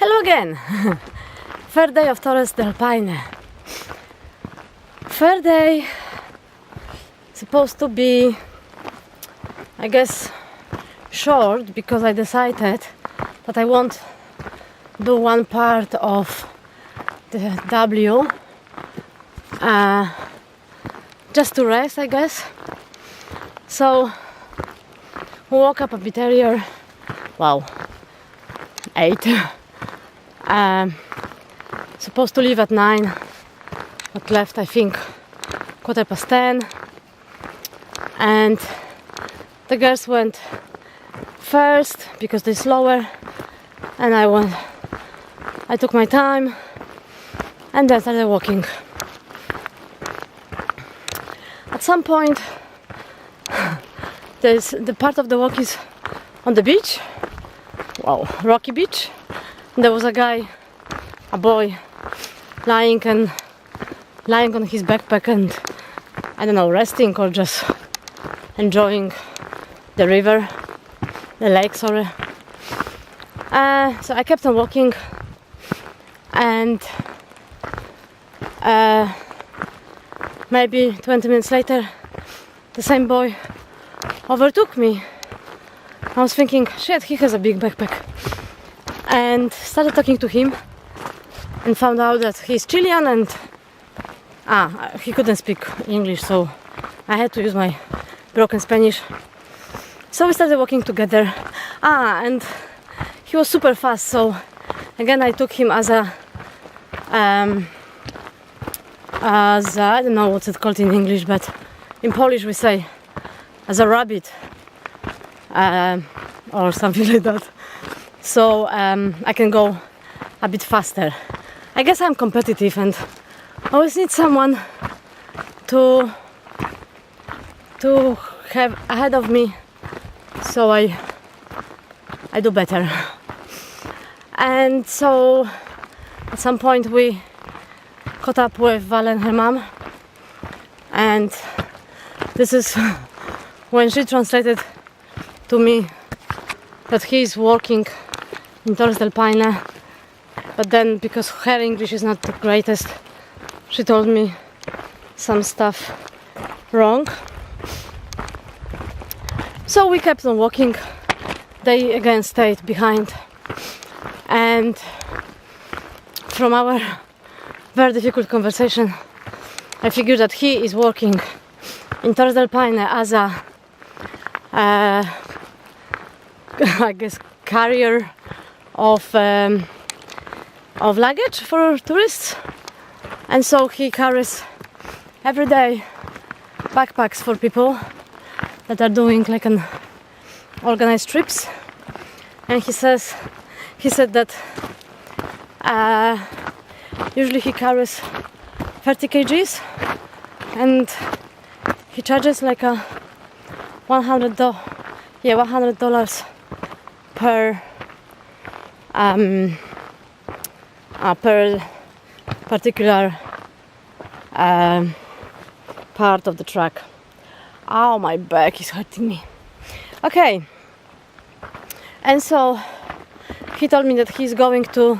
Hello again! Third day of Torres del Paine. Third day supposed to be, I guess, short because I decided that I won't do one part of the W just to rest, I guess. So we woke up a bit earlier. Wow, 8. Supposed to leave at 9, but left I think 10:15. And the girls went first because they're slower, and I took my time and then started walking. At some point there's the part of the walk is on the beach. Wow, rocky beach. There was a boy lying on his backpack and I don't know, resting or just enjoying the river, the lake, sorry. So I kept on walking, and maybe 20 minutes later the same boy overtook me. I was thinking, shit, he has a big backpack, and started talking to him and found out that he's Chilean and he couldn't speak English, so I had to use my broken Spanish. So we started walking together, and he was super fast, so again I took him as a I don't know what's it called in English, but in Polish we say as a rabbit or something like that. So I can go a bit faster. I guess I'm competitive and I always need someone to have ahead of me, so I do better. And so at some point we caught up with Val and her mom, and this is when she translated to me that he is working in Torres del Paine, but then because her English is not the greatest, she told me some stuff wrong. So we kept on walking. They again stayed behind, and from our very difficult conversation I figured that he is working in Torres del Paine as a I guess carrier of luggage for tourists, and so he carries every day backpacks for people that are doing like an organized trips. And he said that usually he carries 30 kgs and he charges like a $100 per particular part of the track. Oh, my back is hurting me. Okay, and so he told me that he's going to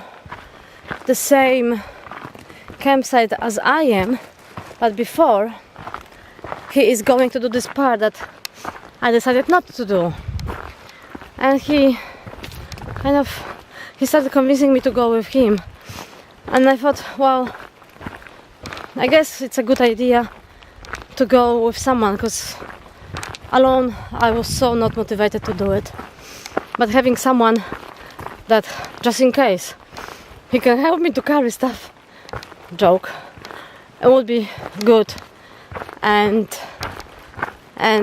the same campsite as I am, but before he is going to do this part that I decided not to do. And he started convincing me to go with him, and I thought, well, I guess it's a good idea to go with someone, because alone I was so not motivated to do it. But having someone that, just in case, he can help me to carry stuff, joke, it would be good. And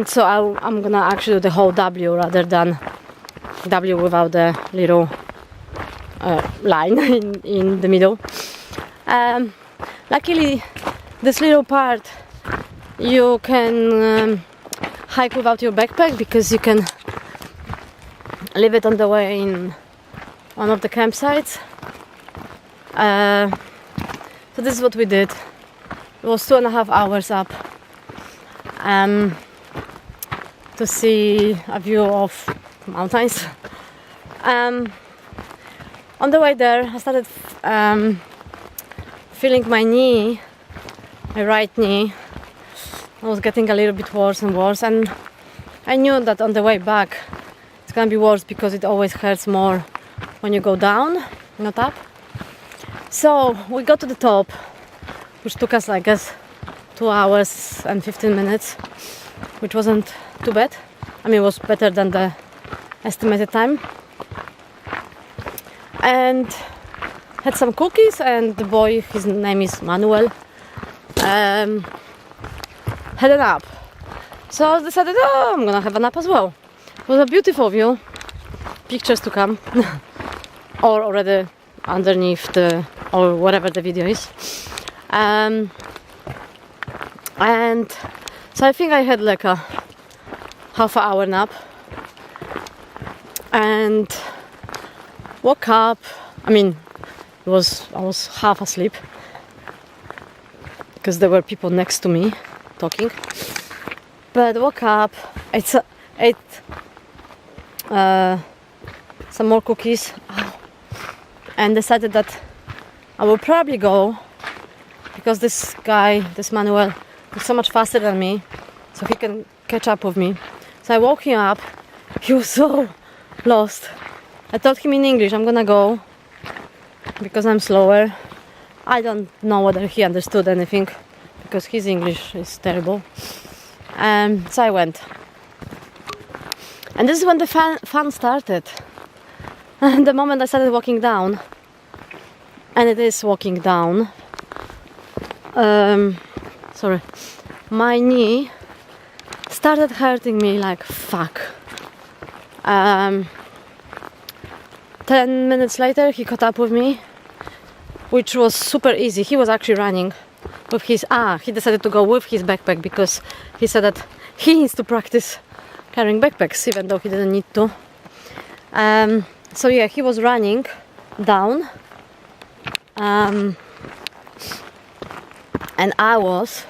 so I'm gonna actually do the whole W rather than W without the little line in the middle. Luckily, this little part you can hike without your backpack, because you can leave it on the way in one of the campsites. So this is what we did. It was 2.5 hours up to see a view of mountains. On the way there, I started feeling my knee, my right knee. I was getting a little bit worse and worse, and I knew that on the way back it's gonna be worse because it always hurts more when you go down, not up. So we got to the top, which took us, I guess, 2 hours and 15 minutes, which wasn't too bad. I mean, it was better than the estimated time. And had some cookies, and the boy, his name is Manuel, had a nap. So I decided, oh, I'm gonna have a nap as well. It was a beautiful view, pictures to come, or already underneath the, or whatever the video is. And so I think I had like a half-hour nap, and woke up. I mean, I was half asleep because there were people next to me talking. But woke up, ate some more cookies, and decided that I will probably go, because this guy, this Manuel, is so much faster than me, so he can catch up with me. So I woke him up. He was so lost. I told him in English, I'm gonna go because I'm slower. I don't know whether he understood anything because his English is terrible. So I went. And this is when the fun started. The moment I started walking down, and it is walking down, sorry, my knee started hurting me like fuck. 10 minutes later he caught up with me, which was super easy. He was actually running with his, he decided to go with his backpack because he said that he needs to practice carrying backpacks even though he didn't need to. So yeah, he was running down, and I was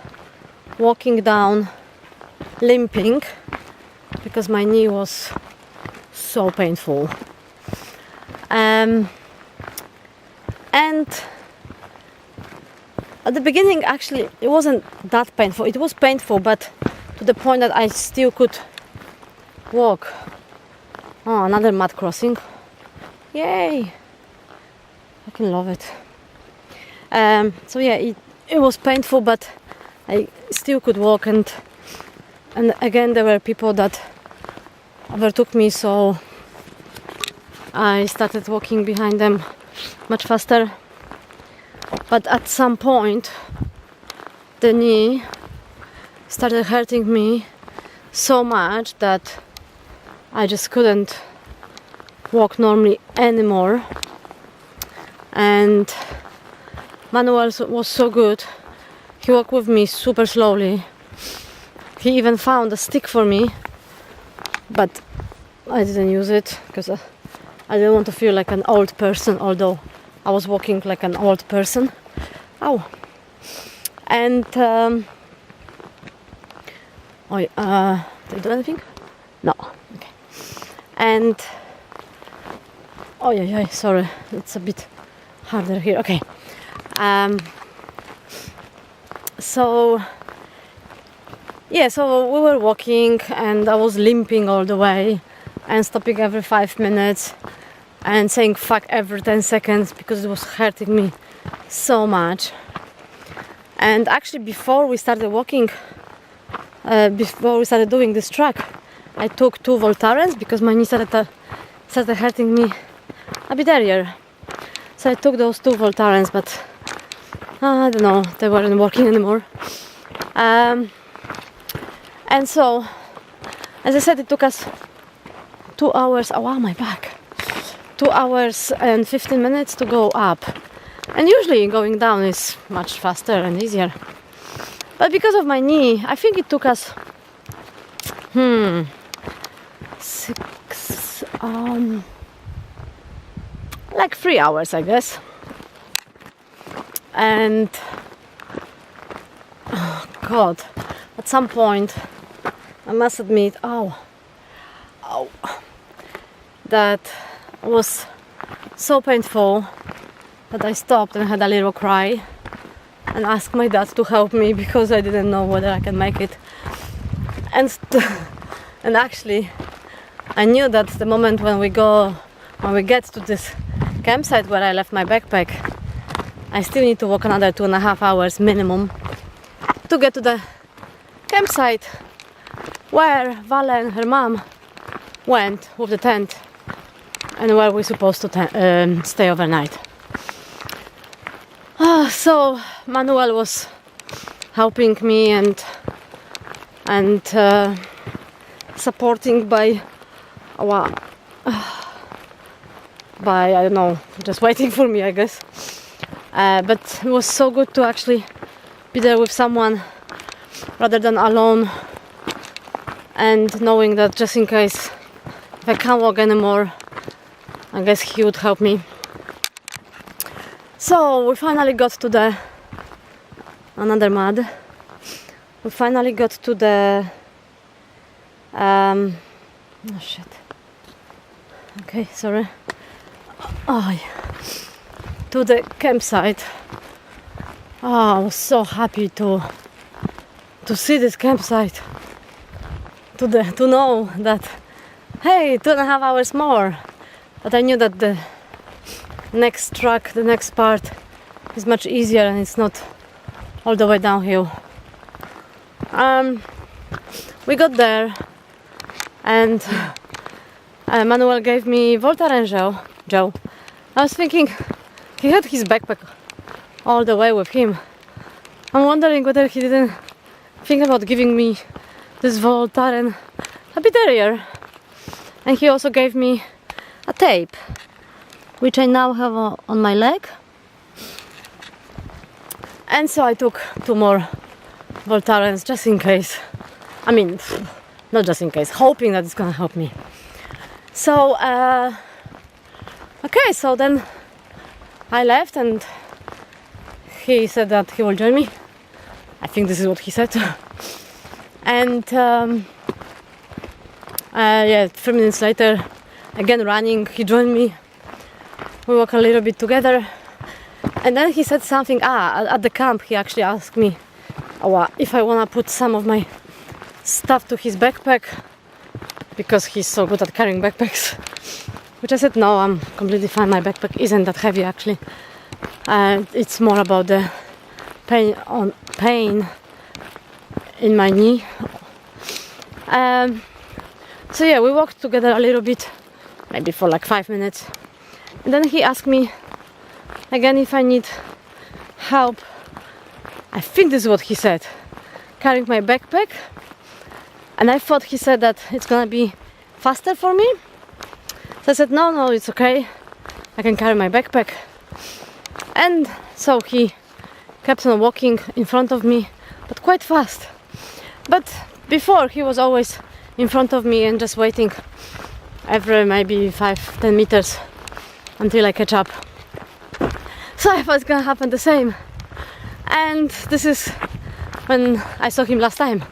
walking down limping because my knee was so painful. And at the beginning, actually, it wasn't that painful. It was painful, but to the point that I still could walk. Oh, another mud crossing. Yay! I can love it. So yeah, it was painful, but I still could walk, and again there were people that overtook me, so I started walking behind them much faster. But at some point the knee started hurting me so much that I just couldn't walk normally anymore. And Manuel was so good. He walked with me super slowly. He even found a stick for me, but I didn't use it because I didn't want to feel like an old person, although I was walking like an old person. Ow! And did I do anything? No. Okay. And oh yeah, sorry, it's a bit harder here. Okay. So yeah, so we were walking, and I was limping all the way, and stopping every 5 minutes, and saying fuck every 10 seconds because it was hurting me so much. And actually, before we started walking, before we started doing this track, I took 2 Voltarens because my knee started hurting me a bit earlier. So I took those 2 Voltarens, but I don't know, they weren't working anymore. And so, as I said, it took us 2 hours. Oh wow, my back! 2 hours and 15 minutes to go up. And usually going down is much faster and easier. But because of my knee, I think it took us like 3 hours, I guess. And oh God, at some point I must admit, that was so painful that I stopped and had a little cry and asked my dad to help me because I didn't know whether I can make it. And actually, I knew that the moment when we get to this campsite where I left my backpack, I still need to walk another 2.5 hours minimum to get to the campsite where Vale and her mom went with the tent and where we're supposed to stay overnight. So Manuel was helping me and supporting by I don't know, just waiting for me, I guess. But it was so good to actually be there with someone rather than alone, and knowing that just in case if I can't walk anymore, I guess he would help me. So we finally got to the another mud. We finally got to the oh shit. Okay, sorry. Oh, yeah. To the campsite. Oh, I was so happy to see this campsite. To know that, hey, 2.5 hours more. But I knew that the next track, the next part is much easier and it's not all the way downhill. We got there and Manuel gave me Voltaren gel. I was thinking he had his backpack all the way with him. I'm wondering whether he didn't think about giving me this Voltaren a bit earlier. And he also gave me a tape, which I now have on my leg. And so I took 2 more Voltarens just in case. I mean, not just in case, hoping that it's gonna help me. So, okay, so then I left and he said that he will join me. I think this is what he said. And yeah, 3 minutes later, again running, he joined me. We walked a little bit together. And then he said something, at the camp he actually asked me if I want to put some of my stuff to his backpack, because he's so good at carrying backpacks. Which I said no, I'm completely fine, my backpack isn't that heavy actually. It's more about the pain in my knee. So yeah, we walked together a little bit, maybe for like 5 minutes. And then he asked me again if I need help. I think this is what he said, carrying my backpack. And I thought he said that it's gonna be faster for me. So I said no, it's okay, I can carry my backpack. And so he kept on walking in front of me, but quite fast. But before he was always in front of me and just waiting every maybe 5-10 meters until I catch up. So I thought it's gonna happen the same. And this is when I saw him last time.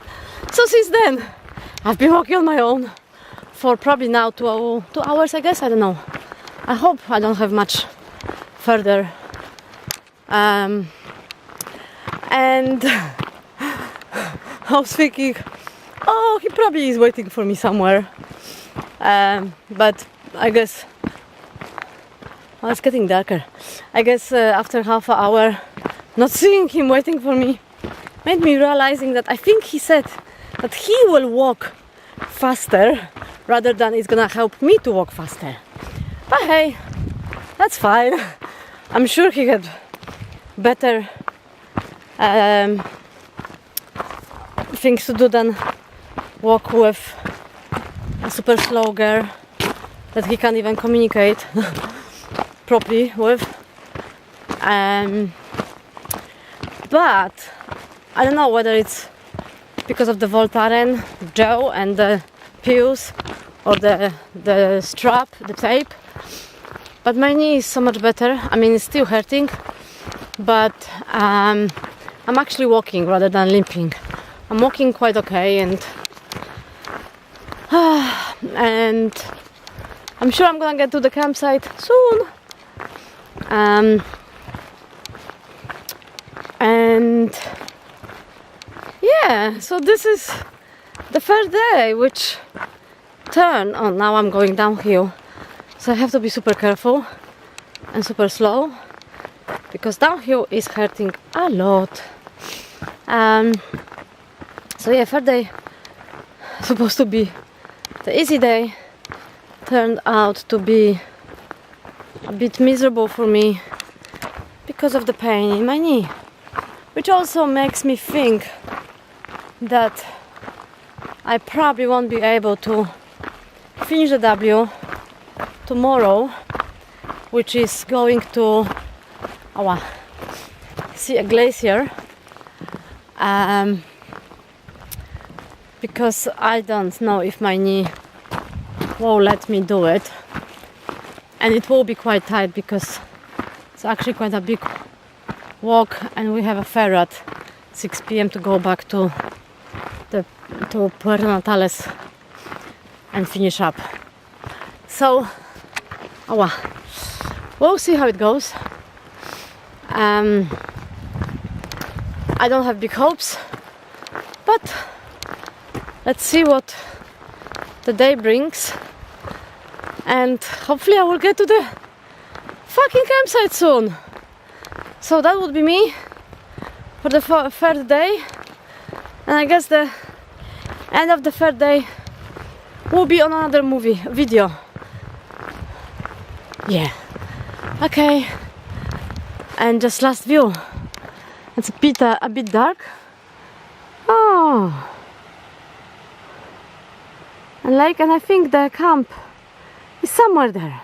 So since then I've been walking on my own for probably now 2 hours, I guess, I don't know. I hope I don't have much further. And I was thinking, oh, he probably is waiting for me somewhere. But I guess, well, it's getting darker. I guess after half an hour not seeing him waiting for me made me realizing that I think he said that he will walk faster rather than it's gonna help me to walk faster. But hey, that's fine. I'm sure he had better things to do than walk with a super slow girl that he can't even communicate properly with. But I don't know whether it's because of the Voltaren gel and the pills or the strap, the tape, but my knee is so much better. I mean, it's still hurting, but I'm actually walking rather than limping. I'm walking quite okay, and I'm sure I'm gonna get to the campsite soon. And yeah, so this is the first day which turn on. Now I'm going downhill, so I have to be super careful and super slow because downhill is hurting a lot. So yeah, third day supposed to be the easy day, turned out to be a bit miserable for me because of the pain in my knee, which also makes me think that I probably won't be able to finish the W tomorrow, which is going to see a glacier, because I don't know if my knee will let me do it, and it will be quite tight because it's actually quite a big walk, and we have a ferry at 6 p.m. to go back to Puerto Natales and finish up. So we'll see how it goes. I don't have big hopes, but let's see what the day brings, and hopefully I will get to the fucking campsite soon. So that would be me for the third day, and I guess the end of the third day will be on another video. Yeah, okay. And just last view. It's a bit dark. Oh, and lake, and I think the camp is somewhere there.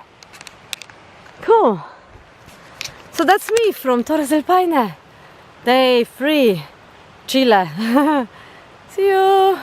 Cool. So that's me from Torres del Paine. Day 3, Chile. See you.